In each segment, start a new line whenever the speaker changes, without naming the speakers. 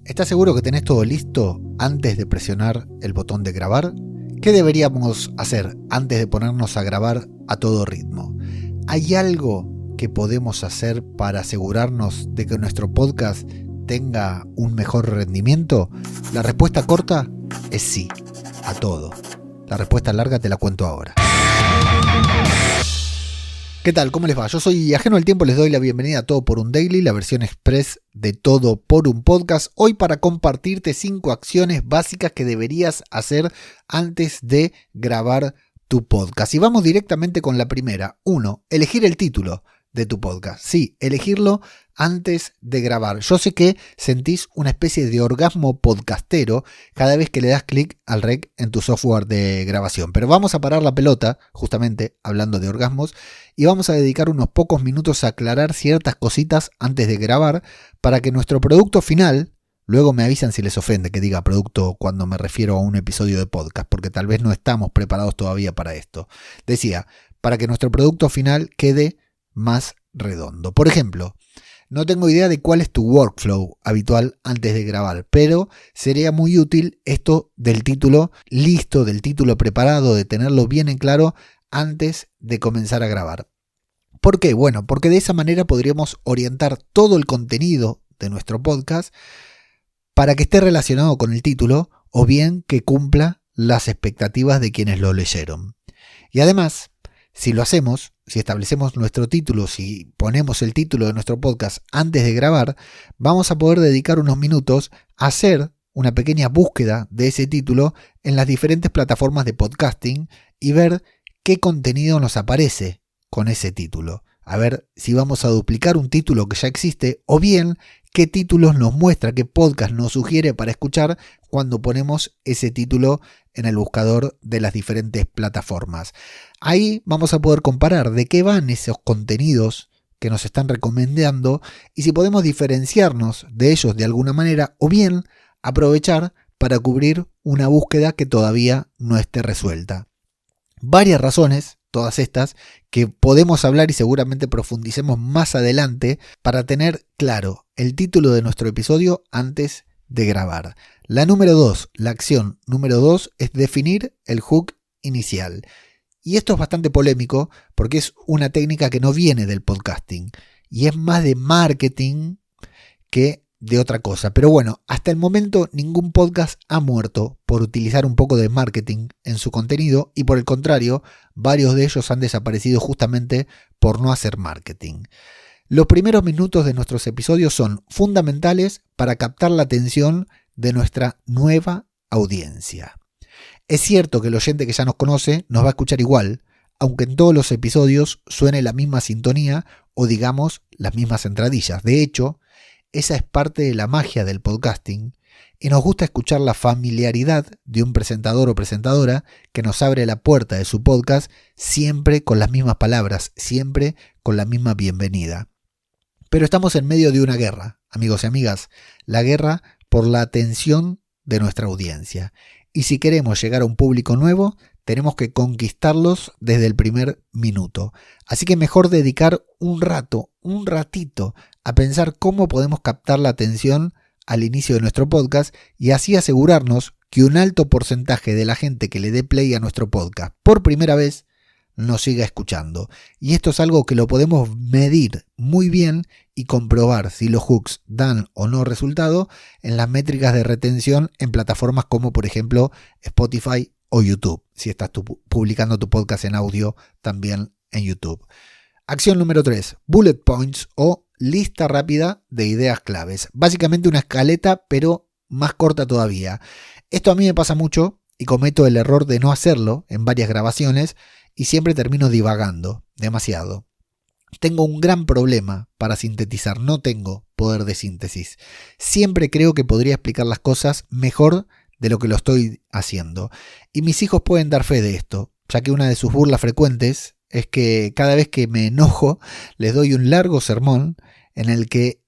¿Estás seguro que tenés todo listo antes de presionar el botón de grabar? ¿Qué deberíamos hacer antes de ponernos a grabar a todo ritmo? ¿Hay algo que podemos hacer para asegurarnos de que nuestro podcast tenga un mejor rendimiento? La respuesta corta es sí, a todo. La respuesta larga te la cuento ahora. ¿Qué tal? ¿Cómo les va? Yo soy Ajeno al Tiempo, les doy la bienvenida a Todo por un Daily, la versión express de Todo por un Podcast. Hoy para compartirte 5 acciones básicas que deberías hacer antes de grabar tu podcast. Y vamos directamente con la primera. 1. Elegir el título de tu podcast. Sí, elegirlo antes de grabar. Yo sé que sentís una especie de orgasmo podcastero cada vez que le das clic al rec en tu software de grabación. Pero vamos a parar la pelota, justamente hablando de orgasmos, y vamos a dedicar unos pocos minutos a aclarar ciertas cositas antes de grabar para que nuestro producto final, luego me avisan si les ofende que diga producto cuando me refiero a un episodio de podcast, porque tal vez no estamos preparados todavía para esto. Decía, para que nuestro producto final quede más redondo. Por ejemplo, no tengo idea de cuál es tu workflow habitual antes de grabar, pero sería muy útil esto del título listo, del título preparado, de tenerlo bien en claro antes de comenzar a grabar. ¿Por qué? Bueno, porque de esa manera podríamos orientar todo el contenido de nuestro podcast para que esté relacionado con el título o bien que cumpla las expectativas de quienes lo leyeron. Y además, si lo hacemos, si establecemos nuestro título, si ponemos el título de nuestro podcast antes de grabar, vamos a poder dedicar unos minutos a hacer una pequeña búsqueda de ese título en las diferentes plataformas de podcasting y ver qué contenido nos aparece con ese título. A ver si vamos a duplicar un título que ya existe o bien qué títulos nos muestra, qué podcast nos sugiere para escuchar cuando ponemos ese título en el buscador de las diferentes plataformas. Ahí vamos a poder comparar de qué van esos contenidos que nos están recomendando y si podemos diferenciarnos de ellos de alguna manera o bien aprovechar para cubrir una búsqueda que todavía no esté resuelta. Varias razones, todas estas, que podemos hablar y seguramente profundicemos más adelante para tener claro el título de nuestro episodio antes de grabar. La acción número 2 es definir el hook inicial. Y esto es bastante polémico porque es una técnica que no viene del podcasting y es más de marketing que de otra cosa. Pero bueno, hasta el momento ningún podcast ha muerto por utilizar un poco de marketing en su contenido y por el contrario, varios de ellos han desaparecido justamente por no hacer marketing. Los primeros minutos de nuestros episodios son fundamentales para captar la atención de nuestra nueva audiencia. Es cierto que el oyente que ya nos conoce nos va a escuchar igual, aunque en todos los episodios suene la misma sintonía o digamos las mismas entradillas. De hecho, esa es parte de la magia del podcasting y nos gusta escuchar la familiaridad de un presentador o presentadora que nos abre la puerta de su podcast siempre con las mismas palabras, siempre con la misma bienvenida. Pero estamos en medio de una guerra, amigos y amigas, la guerra por la atención de nuestra audiencia. Y si queremos llegar a un público nuevo, tenemos que conquistarlos desde el primer minuto. Así que mejor dedicar un ratito, a pensar cómo podemos captar la atención al inicio de nuestro podcast y así asegurarnos que un alto porcentaje de la gente que le dé play a nuestro podcast por primera vez nos siga escuchando. Y esto es algo que lo podemos medir muy bien y comprobar si los hooks dan o no resultado en las métricas de retención en plataformas como por ejemplo Spotify o YouTube, si estás publicando tu podcast en audio también en YouTube. Acción número 3, bullet points o lista rápida de ideas claves. Básicamente una escaleta pero más corta todavía. Esto a mí me pasa mucho y cometo el error de no hacerlo en varias grabaciones y siempre termino divagando demasiado. Tengo un gran problema para sintetizar, no tengo poder de síntesis. Siempre creo que podría explicar las cosas mejor de lo que lo estoy haciendo. Y mis hijos pueden dar fe de esto, ya que una de sus burlas frecuentes es que cada vez que me enojo les doy un largo sermón en el que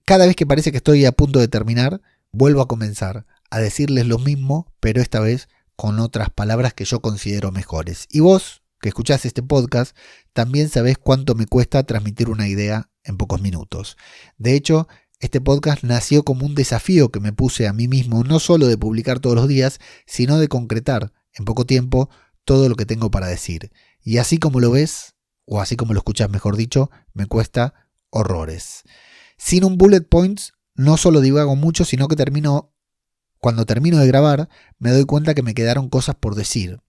cada vez que parece que estoy a punto de terminar, vuelvo a comenzar a decirles lo mismo, pero esta vez con otras palabras que yo considero mejores. Y vos, que escuchás este podcast, también sabés cuánto me cuesta transmitir una idea en pocos minutos. De hecho, este podcast nació como un desafío que me puse a mí mismo, no solo de publicar todos los días, sino de concretar en poco tiempo todo lo que tengo para decir. Y así como lo ves, o así como lo escuchas mejor dicho, me cuesta horrores. Sin un bullet points, no solo divago mucho, sino que cuando termino de grabar, me doy cuenta que me quedaron cosas por decir.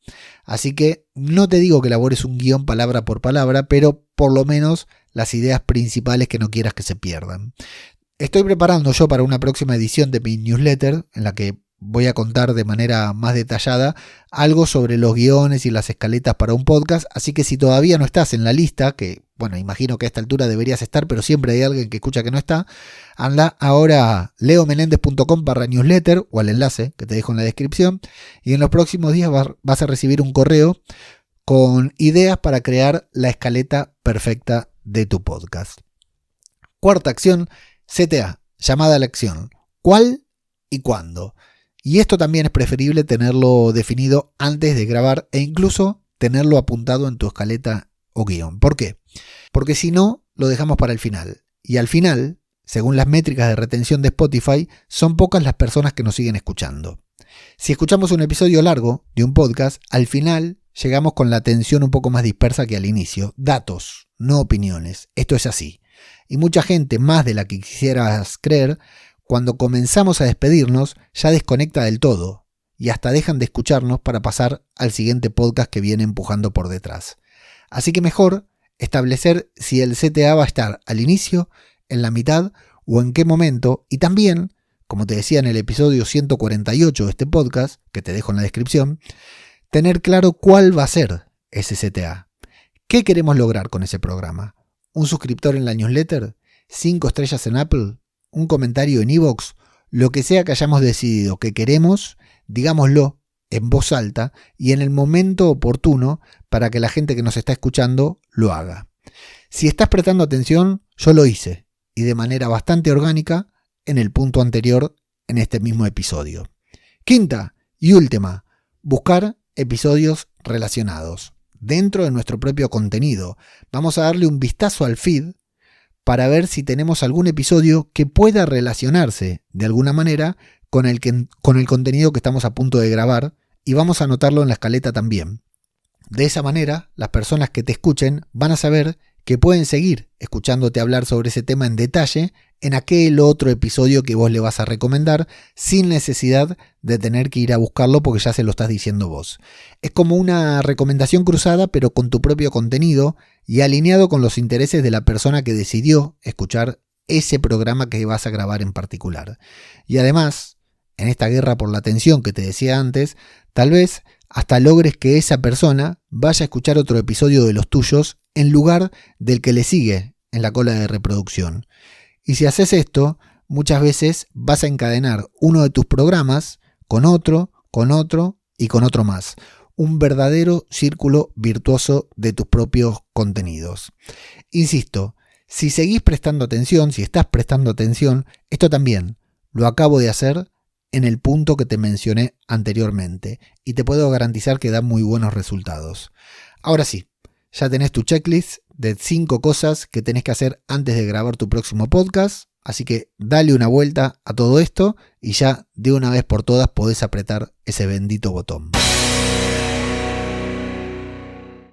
Así que no te digo que elabores un guión palabra por palabra, pero por lo menos las ideas principales que no quieras que se pierdan. Estoy preparando yo para una próxima edición de mi newsletter, en la que voy a contar de manera más detallada algo sobre los guiones y las escaletas para un podcast, así que si todavía no estás en la lista, que bueno, imagino que a esta altura deberías estar, pero siempre hay alguien que escucha que no está, anda ahora a leomenendez.com/newsletter o al enlace que te dejo en la descripción, y en los próximos días vas a recibir un correo con ideas para crear la escaleta perfecta de tu podcast. Cuarta acción, CTA, llamada a la acción. ¿Cuál y cuándo? Y esto también es preferible tenerlo definido antes de grabar e incluso tenerlo apuntado en tu escaleta o guión. ¿Por qué? Porque si no, lo dejamos para el final. Y al final, según las métricas de retención de Spotify, son pocas las personas que nos siguen escuchando. Si escuchamos un episodio largo de un podcast, al final llegamos con la atención un poco más dispersa que al inicio. Datos, no opiniones. Esto es así. Y mucha gente, más de la que quisieras creer, cuando comenzamos a despedirnos, ya desconecta del todo y hasta dejan de escucharnos para pasar al siguiente podcast que viene empujando por detrás. Así que mejor establecer si el CTA va a estar al inicio, en la mitad o en qué momento, y también, como te decía en el episodio 148 de este podcast, que te dejo en la descripción, tener claro cuál va a ser ese CTA. ¿Qué queremos lograr con ese programa? ¿Un suscriptor en la newsletter? ¿5 estrellas en Apple? ¿Un comentario en iVoox? Lo que sea que hayamos decidido que queremos, digámoslo en voz alta y en el momento oportuno para que la gente que nos está escuchando lo haga. Si estás prestando atención, yo lo hice, y de manera bastante orgánica, en el punto anterior en este mismo episodio. Quinta y última, buscar episodios relacionados. Dentro de nuestro propio contenido, vamos a darle un vistazo al feed para ver si tenemos algún episodio que pueda relacionarse de alguna manera con el contenido que estamos a punto de grabar, y vamos a anotarlo en la escaleta también. De esa manera, las personas que te escuchen van a saber que pueden seguir escuchándote hablar sobre ese tema en detalle en aquel otro episodio que vos le vas a recomendar, sin necesidad de tener que ir a buscarlo porque ya se lo estás diciendo vos. Es como una recomendación cruzada, pero con tu propio contenido y alineado con los intereses de la persona que decidió escuchar ese programa que vas a grabar en particular. Y además, en esta guerra por la atención que te decía antes, tal vez hasta logres que esa persona vaya a escuchar otro episodio de los tuyos en lugar del que le sigue en la cola de reproducción. Y si haces esto, muchas veces vas a encadenar uno de tus programas con otro y con otro más. Un verdadero círculo virtuoso de tus propios contenidos. Insisto, si seguís prestando atención, si estás prestando atención, esto también lo acabo de hacer en el punto que te mencioné anteriormente y te puedo garantizar que da muy buenos resultados. Ahora sí, ya tenés tu checklist de 5 cosas que tenés que hacer antes de grabar tu próximo podcast, así que dale una vuelta a todo esto y ya de una vez por todas podés apretar ese bendito botón.